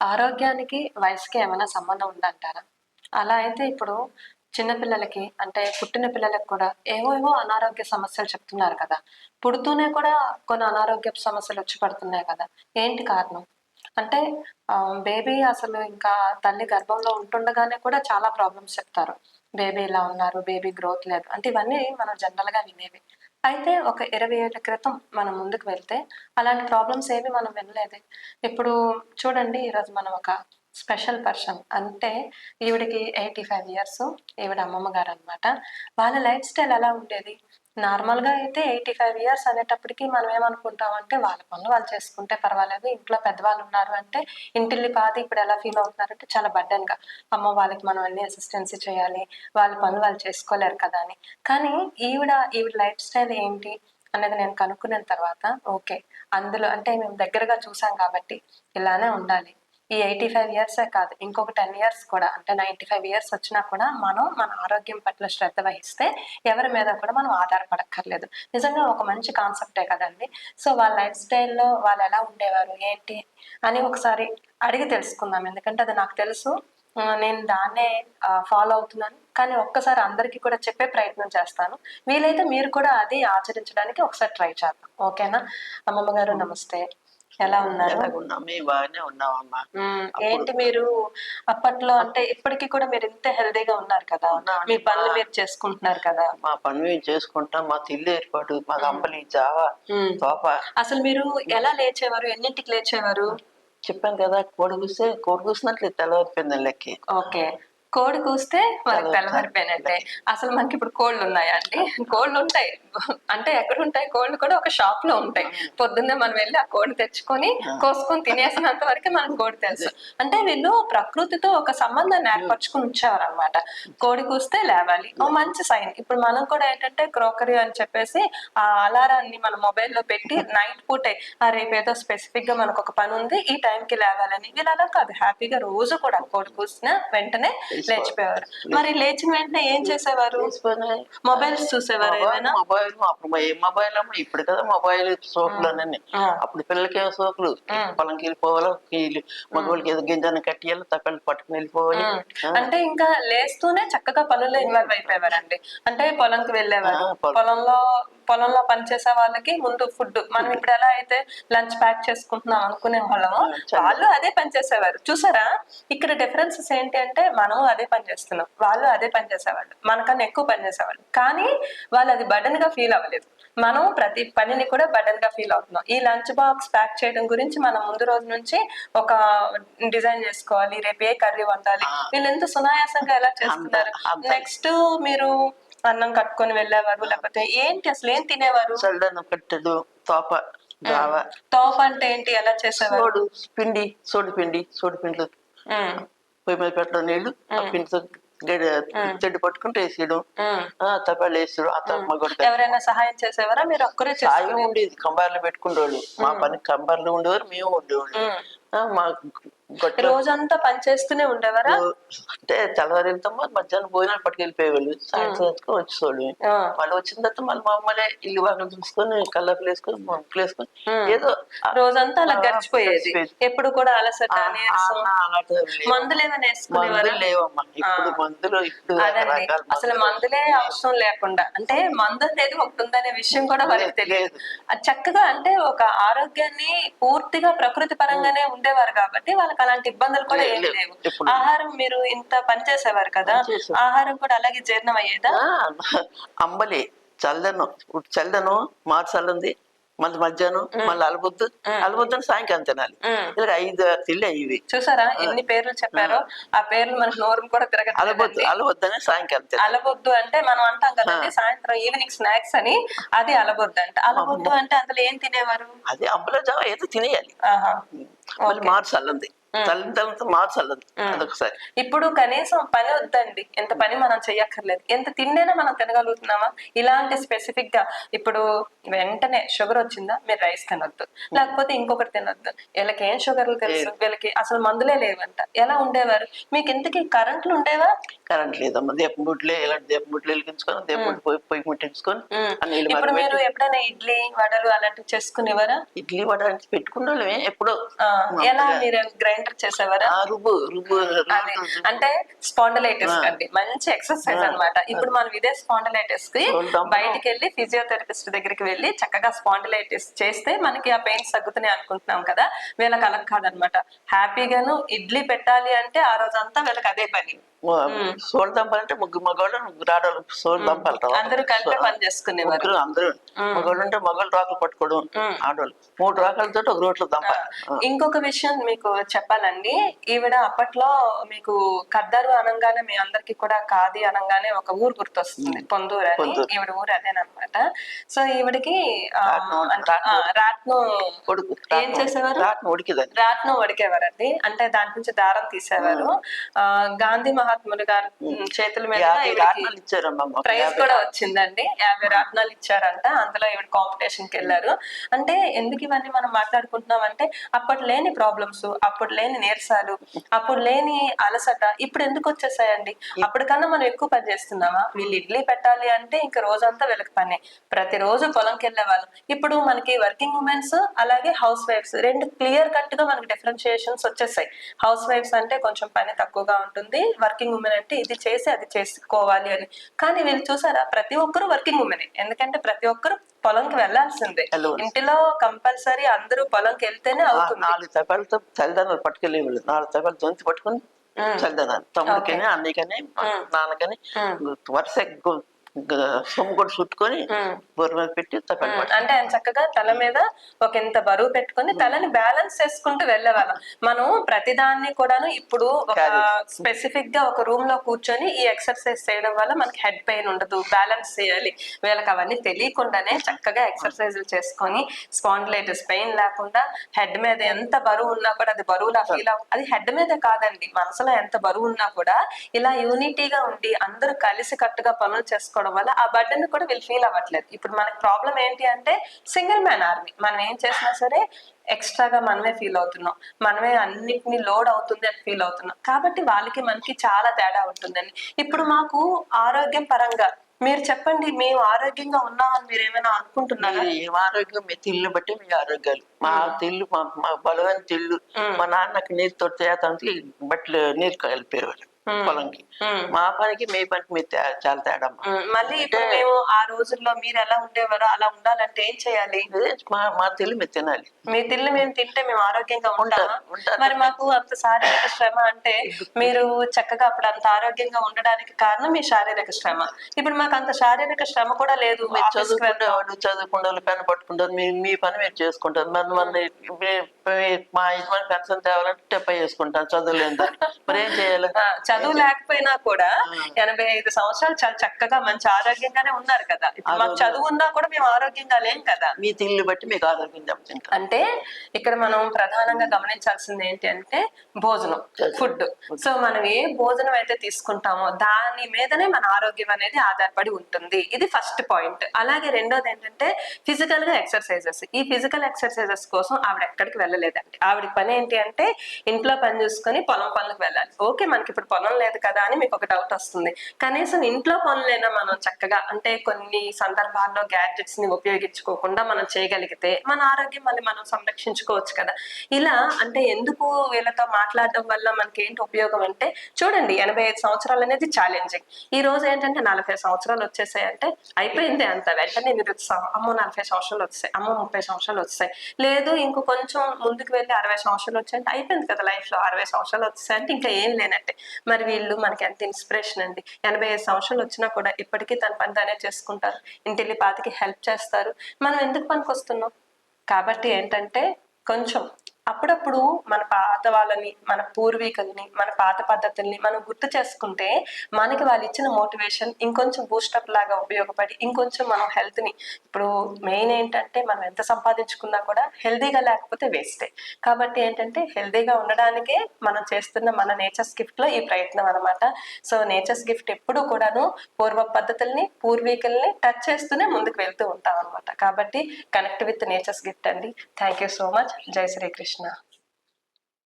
ఆరోగ్యానికి, వయసుకి ఏమైనా సంబంధం ఉందంటారా? అలా అయితే ఇప్పుడు చిన్న పిల్లలకి అంటే పుట్టిన పిల్లలకి కూడా ఏవేవో అనారోగ్య సమస్యలు చెప్తున్నారు కదా! పుడుతూనే కూడా కొన్ని అనారోగ్యపు సమస్యలు వచ్చి పడుతున్నాయి కదా! ఏంటి కారణం? అంటే బేబీ అసలు ఇంకా తల్లి గర్భంలో ఉంటుండగానే కూడా చాలా ప్రాబ్లమ్స్ చెప్తారు. బేబీ ఇలా ఉన్నారు, బేబీ గ్రోత్ లేదు. అంటే ఇవన్నీ మనం జనరల్‌గా వినేవి. అయితే ఒక 20 ఏళ్ల క్రితం మనం ముందుకు వెళ్తే అలాంటి ప్రాబ్లమ్స్ ఏవి మనం వినలేదే. ఇప్పుడు చూడండి ఈరోజు మనం ఒక స్పెషల్ పర్సన్ అంటే ఈవిడకి 85 ఇయర్స్. ఈవిడ అమ్మమ్మ గారనమాట. వాళ్ళ లైఫ్ స్టైల్ ఎలా ఉండేది? నార్మల్‌గా అయితే 85 ఇయర్స్ అనేటప్పటికి మనం ఏమనుకుంటామంటే వాళ్ళ పనులు వాళ్ళు చేసుకుంటే పర్వాలేదు. ఇంట్లో పెద్దవాళ్ళున్నారు అంటే ఇంటిల్లిపాది ఇప్పుడు ఎలా ఫీల్ అవుతున్నారంటే చాలా బర్డెన్‌గా. అమ్మో! వాళ్ళకి మనం అన్ని అసిస్టెన్సీ చేయాలి. వాళ్ళ పనులు వాళ్ళు చేసుకోలేరు కదా అని. కానీ ఈవిడ లైఫ్ స్టైల్ ఏంటి అనేది నేను కనుక్కున్న తర్వాత ఓకే. అందులో అంటే మేము దగ్గరగా చూసాం కాబట్టి ఇలానే ఉండాలి. ఈ 85 ఇయర్సే కాదు. ఇంకొక 10 ఇయర్స్ కూడా అంటే 95 ఇయర్స్ వచ్చినా కూడా మనం మన ఆరోగ్యం పట్ల శ్రద్ధ వహిస్తే ఎవరి మీద కూడా మనం ఆధారపడక్కర్లేదు. నిజంగా ఒక మంచి కాన్సెప్టే కదండీ! సో, వాళ్ళ లైఫ్ స్టైల్‌లో వాళ్ళెలా ఉండేవారు? ఏంటి? అని ఒకసారి అడిగి తెలుసుకుందాం. ఎందుకంటే అది నాకు తెలుసు. నేను దాన్నే ఫాలో అవుతున్నాను. కానీ ఒక్కసారి అందరికీ కూడా చెప్పే ప్రయత్నం చేస్తాను. వీలైతే మీరు కూడా అది ఆచరించడానికి ఒకసారి ట్రై చేద్దాం. ఓకేనా? అమ్మమ్మ గారు నమస్తే. ఎలా ఉన్నారు? ఎలాగున్నాం? మేము బాగానే ఉన్నామమ్మా. అప్పుడు ఏంటి మీరు అప్పట్లో అంటే ఇప్పటికి కూడా మీరు ఇంతే హెల్తీగా ఉన్నారు కదా! ఉన్నామండి. మీ పనులు మీరు చేసుకుంటున్నారు కదా! మా పని మేము చేసుకుంటాం. మాకు ఇల్లు ఏర్పాటు, మాకు హ్మ్. అంబలి, జావ, హ్మ్. తోప. అసలు మీరు ఎలా లేచేవారు? ఎన్నింటికి లేచేవారు? చెప్పాను కదా, కోడి కూసినట్లు తెల్లవారిపోయిందని లెక్కే. ఓకే. కోడి కూస్తే మనకి తెల్లవారిపోయినట్టే. లెక్కే. అసలు మనకిప్పుడు కోళ్ళున్నాయా అండి? కోళ్ళుంటాయి. అంటే ఎక్కడుంటాయి? కోళ్ళు కూడా ఒక షాప్‌లో ఉంటాయి. పొద్దున్నే మనం వెళ్లి ఆ కోడిని తెచ్చుకొని, కోసుకొని తినేసినంత వరకే మనకు కోడి తెలుసు. అంటే వీళ్ళు ప్రకృతితో ఒక సంబంధాన్ని ఏర్పరచుకొని ఉంచేవారనమాట. కోడి కూస్తే లేవాలి. ఓ మంచి సైన్. ఇప్పుడు మనం కూడా ఏంటంటే క్రోకరీ అని చెప్పేసి ఆ అలారాన్ని మన మొబైల్‌లో పెట్టి నైట్ పూటే రేపేదో స్పెసిఫిక్‌గా మనకొక పనుంది. ఈ టైంకి లేవాలని. వీళ్ళు అలా కాదు. హ్యాపీగా రోజు కూడా కోడి కూసిన వెంటనే లేచిపోయేవారు. మరి లేచిన వెంటనే ఏం చేసేవారు? లేచిపోయినాయి. మొబైల్స్ చూసేవారా ఏమైనా? మొబైల్ అప్పుడు ఏ మొబైల్ అమ్మా? ఇప్పుడు కదా మొబైల్ సోకులన్నీ. ఆ! అప్పుడు పిల్లలకేమో సోకులు. పొలంకి వెళ్ళిపోవాలి, మగవాళ్ళకి ఏదో గింజను కట్టియాలి, తప్పని పట్టుకుని వెళ్ళిపోవాలి. అంటే ఇంకా లేస్తూనే చక్కగా పనుల్లో ఇన్వాల్వ్ అయిపోయేవారండి. అంటే పొలంకి వెళ్ళేవారు. పొలంలో పనిచేసే వాళ్ళకి ముందు ఫుడ్. మనం ఇప్పుడు ఎలా అయితే లంచ్ ప్యాక్ చేసుకుంటున్నాం అనుకునే వాళ్ళమో వాళ్ళు అదే పని చేసేవారు. చూసారా? ఇక్కడ డిఫరెన్సెస్ ఏంటి అంటే మనం అదే పని చేస్తున్నాం. వాళ్ళు అదే పని చేసేవాళ్ళు. మనకన్నా ఎక్కువ పని చేసేవాళ్ళు. కానీ వాళ్ళు అది బర్డెన్ గా ఫీల్ అవ్వలేదు. మనం ప్రతి పనిని కూడా బర్డెన్ గా ఫీల్ అవుతున్నాం. ఈ లంచ్ బాక్స్ ప్యాక్ చేయడం గురించి మనం ముందు రోజు నుంచి ఒక డిజైన్ చేసుకోవాలి. రేపు ఏ కర్రీ వండాలి. వీళ్ళు ఎంత సునాయాసంగా ఎలా చేస్తున్నారు. నెక్స్ట్ మీరు అన్నం కట్టుకొని వెళ్ళేవారు. లేకపోతే ఏంటి అసలు ఏం తినేవారు? చల్లదనం కట్టెలు, తోప, జావ. తోప అంటే ఏంటి? ఎలా చేసేవారు? సోడి పిండిలో పొయ్యి మీద పెట్టడం నీళ్లు, ఆ పిండితో తెడ్డు పట్టుకుంటే వేసేయడం, తపాలు వేసాడు. ఆ తర్వాత ఎవరైనా సహాయం చేసేవారా? మీరు ఒక్కరే సాయం చేసుకునేవారా? ఉండేది. కంబార్లు పెట్టుకునేవాళ్ళు. మా పని కంబార్లు ఉండేవారు, మేము ఉండేవాళ్ళు. మా రోజంతా పని చేస్తూనే ఉండేవారా? అంటే తెల్లవారు వెళ్తామో మధ్యాహ్నం భోజనాలు పట్టుకెళ్ళిపోయేవాళ్ళు. సాయంత్రం వచ్చేవాళ్ళు. మళ్ళీ వచ్చిన తర్వాత మళ్ళీ మామూలే ఇల్లు బాగా చూసుకొని, కల్లాపులు వేసుకొని, ముగ్గులు వేసుకొని ఏదో రోజంతా అలా గడిచిపోయేది. ఎప్పుడు కూడా అలసట, నీరసం. మందులు ఏమైనా వేసుకునేవారా? లేవమ్మా. ఇప్పుడు మందులు అదండి. అసలు మందులే అవసరం లేకుండా అంటే మందు అనేది ఒకటి ఉందనే విషయం కూడా వాళ్ళకి తెలియదు. అది చక్కగా అంటే ఒక ఆరోగ్యాన్ని పూర్తిగా ప్రకృతి పరంగానే ఉండేవారు కాబట్టి వాళ్ళకి అలాంటి ఇబ్బందులు కూడా ఏం లేవు. ఆహారం మీరు ఇంత పని చేసేవారు కదా, ఆహారం కూడా అలాగే జీర్ణం అయ్యేదా? అంబలి, చల్లను మార్చి చల్లంది, మళ్ళీ మధ్యాహ్నం, మళ్ళీ అలబొద్దు సాయంకాలం తినాలి. ఇలా 5 తిల్లి అయ్యి. చూసారా ఎన్ని పేర్లు చెప్పారో? ఆ పేర్లు మనకు నోరు కూడా తిరగట్లేదండి. అలబొద్దని సాయంకాలం తినాలి. అలబొద్దు అంటే మనం అంటాం కదండి సాయంత్రం ఈవినింగ్ స్నాక్స్ అని, అది అలబొద్దు అంట. అలబొద్దు అంటే అందులో ఏం తినేవారు? అదే అంబలి జావ ఏదో తినేయాలి. మళ్ళీ మార్చి చల్లంది, చల్లిన తర్వాత మార్చి చల్లంది అదొకసారి. ఇప్పుడు కనీసం పని వద్దండి. ఎంత పని మనం చెయ్యక్కర్లేదు. ఎంత తిండైనా మనం తినగలుగుతున్నామా? ఇలాంటి స్పెసిఫిక్ గా ఇప్పుడు వెంటనే షుగర్ వచ్చిందా మీరు రైస్ తినొద్దు, లేకపోతే ఇంకొకటి తినొద్దు. వీళ్ళకి ఏం షుగర్లు తెలుసు? వీళ్ళకి అసలు మందులే లేవంట. ఎలా ఉండేవారు? మీకు ఇంతకీ కరెంట్లు ఉండేవా? కరెంట్ లేదమ్మా. దీపం బుడ్లే ఇలాంటి దీపం బుడ్లు వెలిగించుకొని, దీపం పొయ్యి ముట్టించుకొని ఇప్పుడు మీరు ఎప్పుడైనా ఇడ్లీ వడలు అలాంటివి చేసుకునేవారా? ఇడ్లీ వడ పెట్టుకునే వాళ్ళమే ఎప్పుడో. ఎలా మీరు గ్రైండ్ గ్రైండర్ చేసేవారా? రుబ్బు రుబ్బు అదే అంటే స్పాండిలైటిస్ అండి మంచి ఎక్సర్సైజ్ అన్నమాట. ఇప్పుడు మనం ఇదే స్పాండిలైటిస్ కి బయటికి వెళ్ళి ఫిజియోథెరపిస్ట్ దగ్గరికి వెళ్ళి చక్కగా స్పాండిలైటిస్ చేస్తే మనకి ఆ పెయిన్స్ తగ్గుతున్నాయి అనుకుంటున్నాం కదా, వీళ్ళకి అలా కాదనమాట. హ్యాపీగాను ఇడ్లీ పెట్టాలి అంటే ఆ రోజంతా వీళ్ళకి అదే పని. సోలు దంపాలి అంటే ముగ్గురు మగవాళ్ళు ముగ్గురు ఆడవాళ్ళు సోలు దంపాలి. అందరూ కలిపి పని చేసుకునేవారు. ముగ్గురు అందరూ మగవాళ్ళు ఉంటే మగవాళ్ళు రాకలు పట్టుకోవడం, ఆడవాళ్ళు 3 రాకలతో ఒక రోట్లో దంపాలి. ఇంకొక విషయం మీకు చెప్పాలండి, ఈవిడ అప్పట్లో మీకు కద్దరు అనగానే మీ అందరికి కూడా కాది అనగానే ఒక ఊరు గుర్తొస్తుంది, పొందూరు అని. ఈవిడ ఊరు అదేనమాట. సో ఈవిడికి రాట్ను ఏం చేసేవారు? రాట్ను ఉడికేవారండి. అంటే దాని నుంచి దారం తీసేవారు. గాంధీ మహాత్ములు గారు చేతుల మీద ప్రైజ్ కూడా వచ్చిందండి. 50 రాట్నాలు ఇచ్చారంట. అందులో ఈవిడ కాంపిటీషన్ కి వెళ్ళారు. అంటే ఎందుకు ఇవన్నీ మనం మాట్లాడుకుంటున్నాం అంటే, అప్పటి లేని ప్రాబ్లమ్స్, అప్పుడు లేని నీరసాలు, అప్పుడు లేని అలసట ఇప్పుడు ఎందుకు వచ్చేసాయండి? అప్పటికన్నా మనం ఎక్కువ పని చేస్తున్నామా? వీళ్ళు ఇడ్లీ పెట్టాలి అంటే ఇంకా రోజంతా వీళ్ళకి పనే. ప్రతిరోజు పొలంకి వెళ్ళే వాళ్ళం. ఇప్పుడు మనకి వర్కింగ్ ఉమెన్స్ అలాగే హౌస్ వైఫ్స్ రెండు క్లియర్ కట్ గా మనకి డిఫరెన్షియేషన్స్ వచ్చేసాయి. హౌస్ వైఫ్స్ అంటే కొంచెం పని తక్కువగా ఉంటుంది, వర్కింగ్ ఉమెన్ అంటే ఇది చేసి అది చేసుకోవాలి అని. కానీ వీళ్ళు చూసారా, ప్రతి ఒక్కరు వర్కింగ్ ఉమెనే. ఎందుకంటే ప్రతి ఒక్కరు పొలంకి వెళ్లాల్సిందే. ఇంటిలో కంపల్సరీ అందరూ పొలంకి వెళ్తేనే అవుతుంది. 4 తపాలతో తల్లిదండ్రులు పట్టుకెళ్ళి 4 తపాలు దొంతి పట్టుకుని చల్లిదాన్ని తమ్ముడికని అన్నికని నాన్నకని వరుస సొమ్ము కూడా చుట్టుకొని బొర్ర మీద పెట్టి అంటే ఆయన చక్కగా తల మీద ఒక ఇంత బరువు పెట్టుకుని తలని బ్యాలెన్స్ చేసుకుంటూ వెళ్ళేవాళ్ళం. మనం ప్రతిదాన్ని కూడాను ఇప్పుడు ఒక స్పెసిఫిక్ గా ఒక రూమ్ లో కూర్చొని ఈ ఎక్సర్సైజ్ చేయడం వల్ల మనకి హెడ్ పెయిన్ ఉండదు, బ్యాలెన్స్ చేయాలి. వీళ్ళకి అవన్నీ తెలియకుండానే చక్కగా ఎక్సర్సైజులు చేసుకొని స్పాండిలైటిస్ పెయిన్ లేకుండా హెడ్ మీద ఎంత బరువు ఉన్నా కూడా అది బరువులా ఫీల్ అది హెడ్ మీద కాదండి, మనసులో ఎంత బరువు ఉన్నా కూడా ఇలా యూనిటీగా ఉండి అందరూ కలిసి కట్టుగా పనులు చేసుకోవడం వల్ల ఆ బర్డెన్ కూడా వీళ్ళు ఫీల్ అవ్వట్లేదు. ఇప్పుడు మనకి ప్రాబ్లం ఏంటి అంటే సింగిల్ మ్యాన్ ఆర్మీ. మనం ఏం చేసినా సరే ఎక్స్ట్రాగా మనమే ఫీల్ అవుతున్నాం, మనమే అన్నిటినీ లోడ్ అవుతుంది అని ఫీల్ అవుతున్నాం. కాబట్టి వాళ్ళకి మనకి చాలా తేడా ఉంటుందండి. ఇప్పుడు మాకు ఆరోగ్యం పరంగా మీరు చెప్పండి, మేము ఆరోగ్యంగా ఉన్నామని మీరు ఏమైనా అనుకుంటున్నారా? ఏం ఆరోగ్యం? మీ తిల్లు బట్టి మీ ఆరోగ్యాలు. మా తిల్లు మా బలమైన తిల్లు. మా నాన్నకి నీరు తొడితే బట్టలు నీరు కలిపేవాళ్ళు పొలంకి. మా పనికి మీ పనికి మీరు చాలా తేడా. మళ్ళీ ఇప్పుడు మేము ఆ రోజుల్లో మీరు ఎలా ఉండేవారో అలా ఉండాలంటే ఏం చేయాలి? మా తిల్లు మీరు తినాలి. మీ తిల్లు మేము తింటే మేము ఆరోగ్యంగా ఉంటామా? మరి మాకు అంత శారీరక శ్రమ అంటే మీరు చక్కగా అప్పుడు అంత ఆరోగ్యంగా ఉండడానికి కారణం మీ శారీరక శ్రమ. ఇప్పుడు మాకు అంత శారీరక శ్రమ కూడా లేదు. చదువుకుంటారు, పెన్ పట్టుకుంటారు, మీ పని మీరు చేసుకుంటారు. మా యజమాని పెన్షన్ తేవాలంటే టెప్ప చేసుకుంటాను చదువులేదు దాన్ని. మరి ఏం చేయాలి? చదువు లేకపోయినా కూడా 85 సంవత్సరాలు చాలా చక్కగా మంచి ఆరోగ్యంగానే ఉన్నారు కదా. మాకు చదువు ఉన్నా కూడా మేము ఆరోగ్యంగా లేం కదా. మీ తిల్లు బట్టి మీకు ఆరోగ్యం చెప్తుంది. అంటే ఇక్కడ మనం ప్రధానంగా గమనించాల్సింది ఏంటి అంటే భోజనం, ఫుడ్. సో మనం ఏ భోజనం అయితే తీసుకుంటామో దాని మీదనే మన ఆరోగ్యం అనేది ఆధారపడి ఉంటుంది. ఇది ఫస్ట్ పాయింట్. అలాగే రెండోది ఏంటంటే ఫిజికల్ గా ఎక్సర్సైజెస్. ఈ ఫిజికల్ ఎక్సర్సైజెస్ కోసం ఆవిడ ఎక్కడికి వెళ్ళలేదండి. ఆవిడకి పని ఏంటి అంటే ఇంట్లో పని చూసుకొని పొలం పనులకు వెళ్ళాలి. ఓకే, మనకి ఇప్పుడు పొలం లేదు కదా అని మీకు ఒక డౌట్ వస్తుంది. కనీసం ఇంట్లో పనులైనా మనం చక్కగా అంటే కొన్ని సందర్భాల్లో గ్యాడ్జెట్స్ ని ఉపయోగించుకోకుండా మనం చేయగలిగితే మన ఆరోగ్యం మళ్ళీ మనం సంరక్షించుకోవచ్చు కదా. ఇలా అంటే ఎందుకు వీళ్ళతో మాట్లాడడం వల్ల మనకి ఏంటి ఉపయోగం అంటే చూడండి, 85 సంవత్సరాలు అనేది ఛాలెంజింగ్. ఈ రోజు ఏంటంటే 40 సంవత్సరాలు వచ్చేసాయంటే అయిపోయింది అంత. వెంటనే నిరుత్సాహం, అమ్మో 40 సంవత్సరాలు వచ్చాయి, అమ్మో 30 సంవత్సరాలు వచ్చాయి. లేదు ఇంకో కొంచెం ముందుకు వెళ్ళి 60 సంవత్సరాలు వచ్చాయంటే అయిపోయింది కదా లైఫ్ లో. 60 సంవత్సరాలు వచ్చాయంటే ఇంకా ఏం లేనట్టే. మరి వీళ్ళు మనకి ఎంత ఇన్స్పిరేషన్ అండి. 85 సంవత్సరాలు వచ్చినా కూడా ఇప్పటికీ తన పని తానే చేసుకుంటారు, ఇంటిల్లి పాతికి హెల్ప్ చేస్తారు. మనం ఎందుకు పనికి వస్తున్నాం? కాబట్టి ఏంటంటే కొంచెం అప్పుడప్పుడు మన పాత వాళ్ళని, మన పూర్వీకుల్ని, మన పాత పద్ధతుల్ని మనం గుర్తు చేసుకుంటే మనకి వాళ్ళు ఇచ్చిన మోటివేషన్ ఇంకొంచెం బూస్టప్ లాగా ఉపయోగపడి ఇంకొంచెం మనం హెల్త్ ని, ఇప్పుడు మెయిన్ ఏంటంటే మనం ఎంత సంపాదించుకున్నా కూడా హెల్దీగా లేకపోతే వేస్టే. కాబట్టి ఏంటంటే హెల్దీగా ఉండడానికే మనం చేస్తున్న మన నేచర్స్ గిఫ్ట్ లో ఈ ప్రయత్నం అనమాట. సో నేచర్స్ గిఫ్ట్ ఎప్పుడు కూడాను పూర్వ పద్ధతుల్ని, పూర్వీకుల్ని టచ్ చేస్తూనే ముందుకు వెళ్తూ ఉంటాం అనమాట. కాబట్టి కనెక్ట్ విత్ నేచర్స్ గిఫ్ట్ అండి. Thank you so much. జై శ్రీకృష్ణ.